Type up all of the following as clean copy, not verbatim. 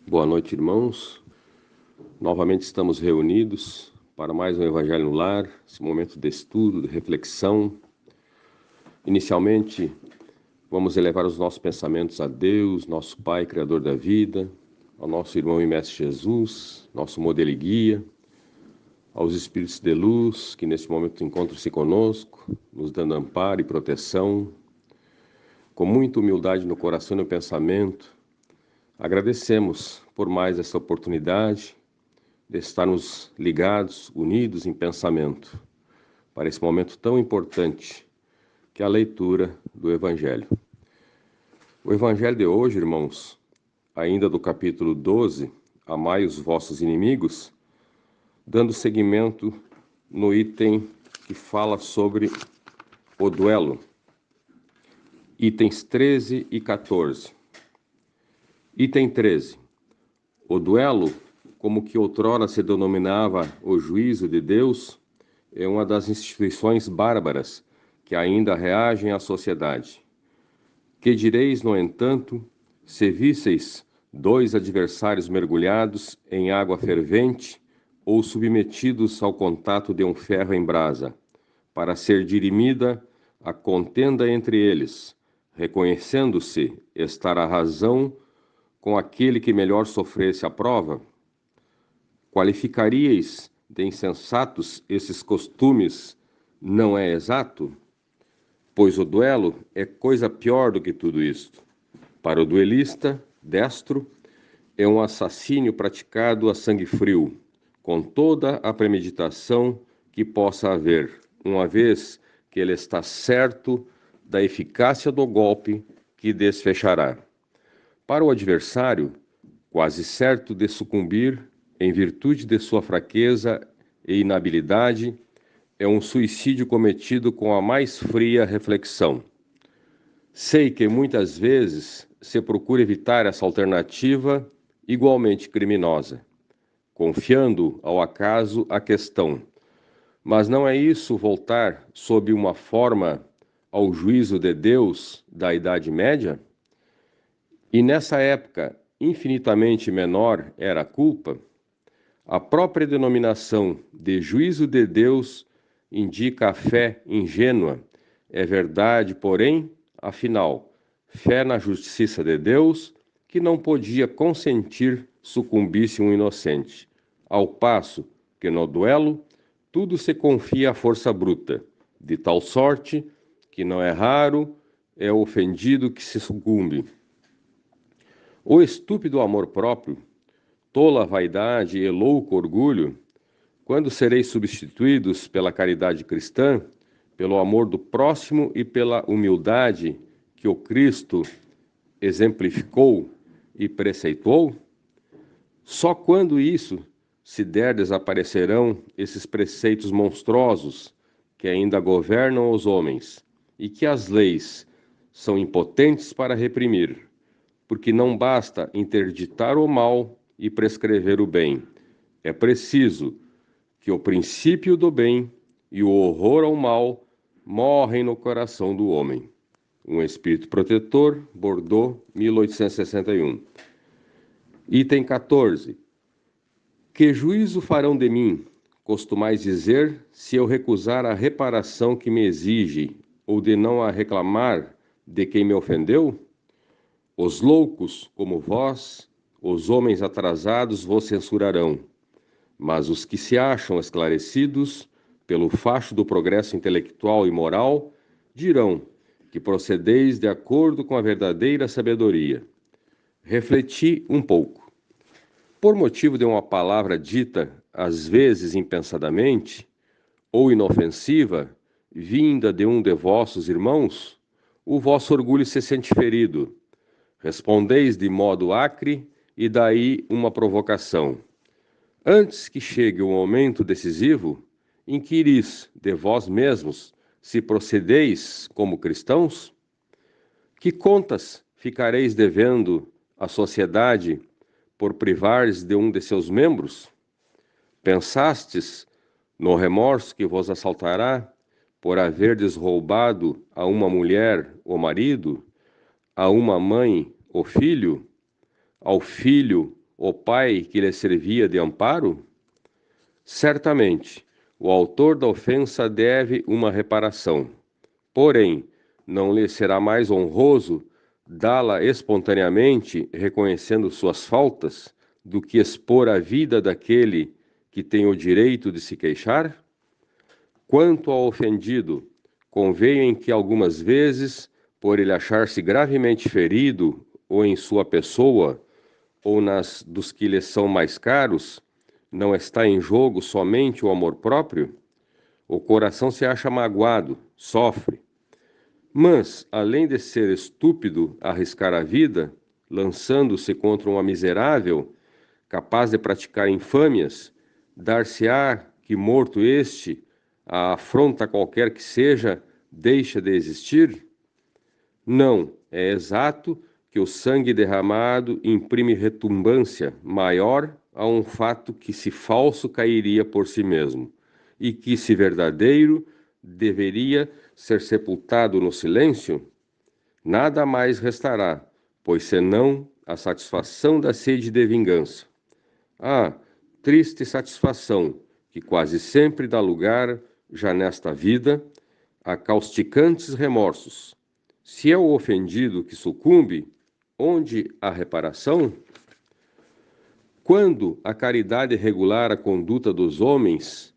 Boa noite, irmãos. Novamente estamos reunidos para mais um Evangelho no Lar, esse momento de estudo, de reflexão. Inicialmente, vamos elevar os nossos pensamentos a Deus, nosso Pai, Criador da vida, ao nosso irmão e Mestre Jesus, nosso modelo e guia, aos Espíritos de luz que nesse momento encontram-se conosco, nos dando amparo e proteção. Com muita humildade no coração e no pensamento, agradecemos por mais essa oportunidade de estarmos ligados, unidos em pensamento, para esse momento tão importante que é a leitura do Evangelho. O Evangelho de hoje, irmãos, ainda do capítulo 12, Amai os vossos inimigos, dando seguimento no item que fala sobre o duelo, itens 13 e 14. Item 13. O duelo, como que outrora se denominava o juízo de Deus, é uma das instituições bárbaras que ainda reagem à sociedade. Que direis, no entanto, se visseis dois adversários mergulhados em água fervente ou submetidos ao contato de um ferro em brasa, para ser dirimida a contenda entre eles, reconhecendo-se estar a razão com aquele que melhor sofresse a prova? Qualificaríeis de insensatos esses costumes? Não é exato? Pois o duelo é coisa pior do que tudo isto. Para o duelista, destro, é um assassínio praticado a sangue frio, com toda a premeditação que possa haver, uma vez que ele está certo da eficácia do golpe que desfechará. Para o adversário, quase certo de sucumbir em virtude de sua fraqueza e inabilidade, é um suicídio cometido com a mais fria reflexão. Sei que muitas vezes se procura evitar essa alternativa igualmente criminosa, confiando ao acaso a questão. Mas não é isso voltar sob uma forma ao juízo de Deus da Idade Média? E nessa época infinitamente menor era a culpa? A própria denominação de juízo de Deus indica a fé ingênua. É verdade, porém, afinal, fé na justiça de Deus que não podia consentir sucumbisse um inocente, ao passo que no duelo tudo se confia à força bruta, de tal sorte que não é raro é o ofendido que se sucumbe. O estúpido amor próprio, tola vaidade e louco orgulho, quando sereis substituídos pela caridade cristã, pelo amor do próximo e pela humildade que o Cristo exemplificou e preceituou? Só quando isso se der desaparecerão esses preceitos monstruosos que ainda governam os homens e que as leis são impotentes para reprimir, porque não basta interditar o mal e prescrever o bem. É preciso que o princípio do bem e o horror ao mal morrem no coração do homem. Um Espírito Protetor, Bordeaux, 1861. Item 14. Que juízo farão de mim, costumais dizer, se eu recusar a reparação que me exige, ou de não a reclamar de quem me ofendeu? Os loucos, como vós, os homens atrasados vos censurarão, mas os que se acham esclarecidos pelo facho do progresso intelectual e moral dirão que procedeis de acordo com a verdadeira sabedoria. Refleti um pouco. Por motivo de uma palavra dita, às vezes impensadamente, ou inofensiva, vinda de um de vossos irmãos, o vosso orgulho se sente ferido. Respondeis de modo acre e daí uma provocação. Antes que chegue o momento decisivo, inquiris de vós mesmos se procedeis como cristãos? Que contas ficareis devendo à sociedade por privares de um de seus membros? Pensastes no remorso que vos assaltará por haverdes roubado a uma mulher o marido, a uma mãe o filho, ao filho o pai que lhe servia de amparo? Certamente, o autor da ofensa deve uma reparação. Porém, não lhe será mais honroso dá-la espontaneamente, reconhecendo suas faltas, do que expor a vida daquele que tem o direito de se queixar? Quanto ao ofendido, convém em que algumas vezes, por ele achar-se gravemente ferido, ou em sua pessoa, ou nas dos que lhe são mais caros, não está em jogo somente o amor próprio? O coração se acha magoado, sofre. Mas, além de ser estúpido arriscar a vida, lançando-se contra uma miserável, capaz de praticar infâmias, dar-se-á que, morto este, a afronta qualquer que seja, deixa de existir? Não, é exato que o sangue derramado imprime retumbância maior a um fato que, se falso, cairia por si mesmo, e que, se verdadeiro, deveria ser sepultado no silêncio. Nada mais restará, pois senão a satisfação da sede de vingança. Ah, triste satisfação, que quase sempre dá lugar, já nesta vida, a causticantes remorsos. Se é o ofendido que sucumbe, onde a reparação? Quando a caridade regular a conduta dos homens,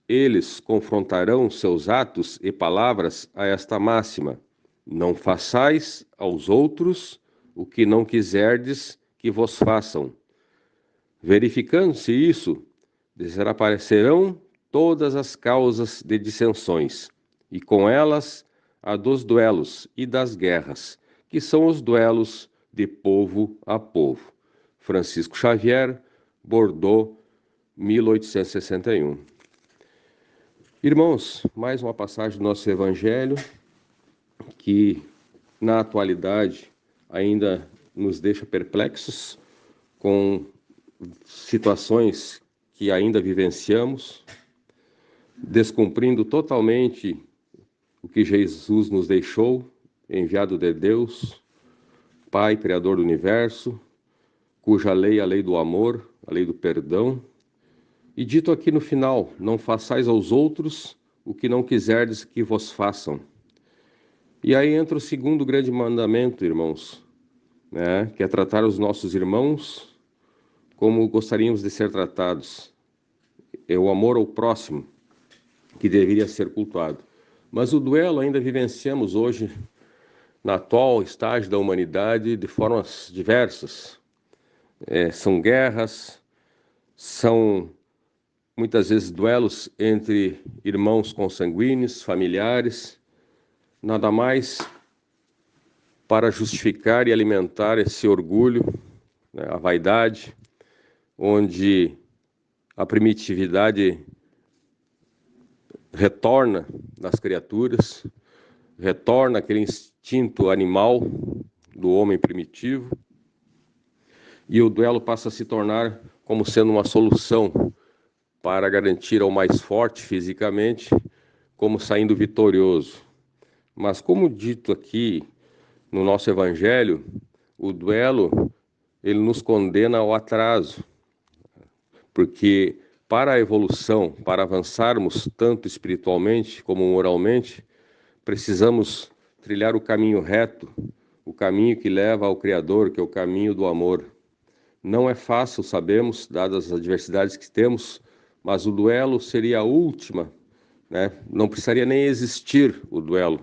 eles confrontarão seus atos e palavras a esta máxima: não façais aos outros o que não quiserdes que vos façam. Verificando-se isso, desaparecerão todas as causas de dissensões, e com elas a dos duelos e das guerras, que são os duelos de povo a povo. Francisco Xavier, Bordeaux, 1861. Irmãos, mais uma passagem do nosso Evangelho que, na atualidade, ainda nos deixa perplexos com situações que ainda vivenciamos, descumprindo totalmente o que Jesus nos deixou, enviado de Deus, Pai, Criador do Universo, cuja lei é a lei do amor, a lei do perdão. E dito aqui no final: não façais aos outros o que não quiserdes que vos façam. E aí entra o segundo grande mandamento, irmãos, né, que é tratar os nossos irmãos como gostaríamos de ser tratados. É o amor ao próximo que deveria ser cultuado. Mas o duelo ainda vivenciamos hoje, na atual estágio da humanidade, de formas diversas. São guerras, são muitas vezes duelos entre irmãos consanguíneos, familiares, nada mais para justificar e alimentar esse orgulho, né, a vaidade, onde a primitividade retorna nas criaturas, retorna aquele instinto animal do homem primitivo, e o duelo passa a se tornar como sendo uma solução para garantir ao mais forte fisicamente como saindo vitorioso. Mas, como dito aqui no nosso Evangelho, o duelo ele nos condena ao atraso, porque para a evolução, para avançarmos tanto espiritualmente como moralmente, precisamos trilhar o caminho reto, o caminho que leva ao Criador, que é o caminho do amor. Não é fácil, sabemos, dadas as adversidades que temos, mas o duelo seria a última, né? Não precisaria nem existir o duelo,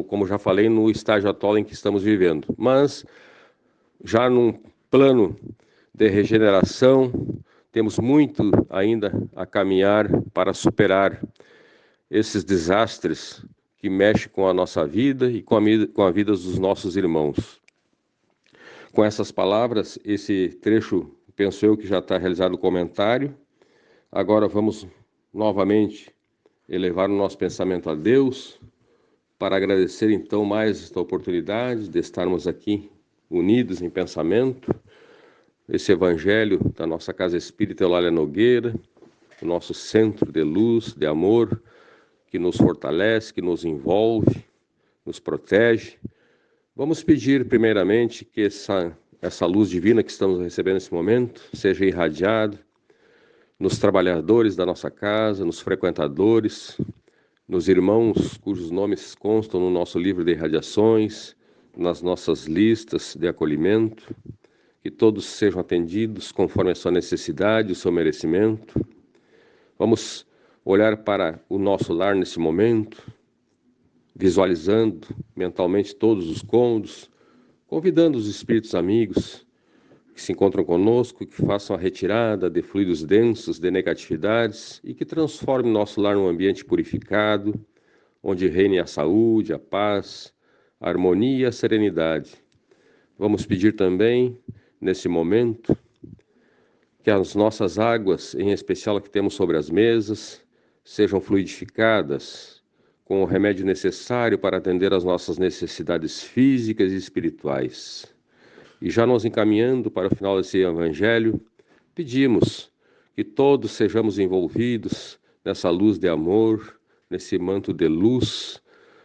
como já falei, no estágio atual em que estamos vivendo. Mas, já num plano de regeneração, temos muito ainda a caminhar para superar esses desastres que mexem com a nossa vida e com a vida dos nossos irmãos. Com essas palavras, esse trecho, penso eu que já está realizado o comentário. Agora vamos novamente elevar o nosso pensamento a Deus, para agradecer então mais esta oportunidade de estarmos aqui unidos em pensamento, esse Evangelho da nossa Casa Espírita Eulália Nogueira, o nosso centro de luz, de amor, que nos fortalece, que nos envolve, nos protege. Vamos pedir primeiramente que essa luz divina que estamos recebendo nesse momento, seja irradiado nos trabalhadores da nossa casa, nos frequentadores, nos irmãos cujos nomes constam no nosso livro de irradiações, nas nossas listas de acolhimento, que todos sejam atendidos conforme a sua necessidade, o seu merecimento. Vamos olhar para o nosso lar nesse momento, visualizando mentalmente todos os cômodos, convidando os espíritos amigos que se encontram conosco, que façam a retirada de fluidos densos, de negatividades e que transformem nosso lar num ambiente purificado, onde reine a saúde, a paz, a harmonia e a serenidade. Vamos pedir também, nesse momento, que as nossas águas, em especial a que temos sobre as mesas, sejam fluidificadas com o remédio necessário para atender às nossas necessidades físicas e espirituais. E já nos encaminhando para o final desse evangelho, pedimos que todos sejamos envolvidos nessa luz de amor, nesse manto de luz,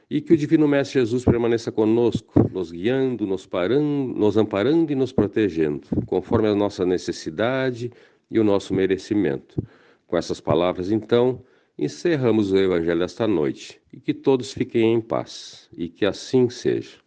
e que o Divino Mestre Jesus permaneça conosco, nos guiando, nos amparando e nos protegendo, conforme a nossa necessidade e o nosso merecimento. Com essas palavras, então, encerramos o Evangelho desta noite, e que todos fiquem em paz, e que assim seja.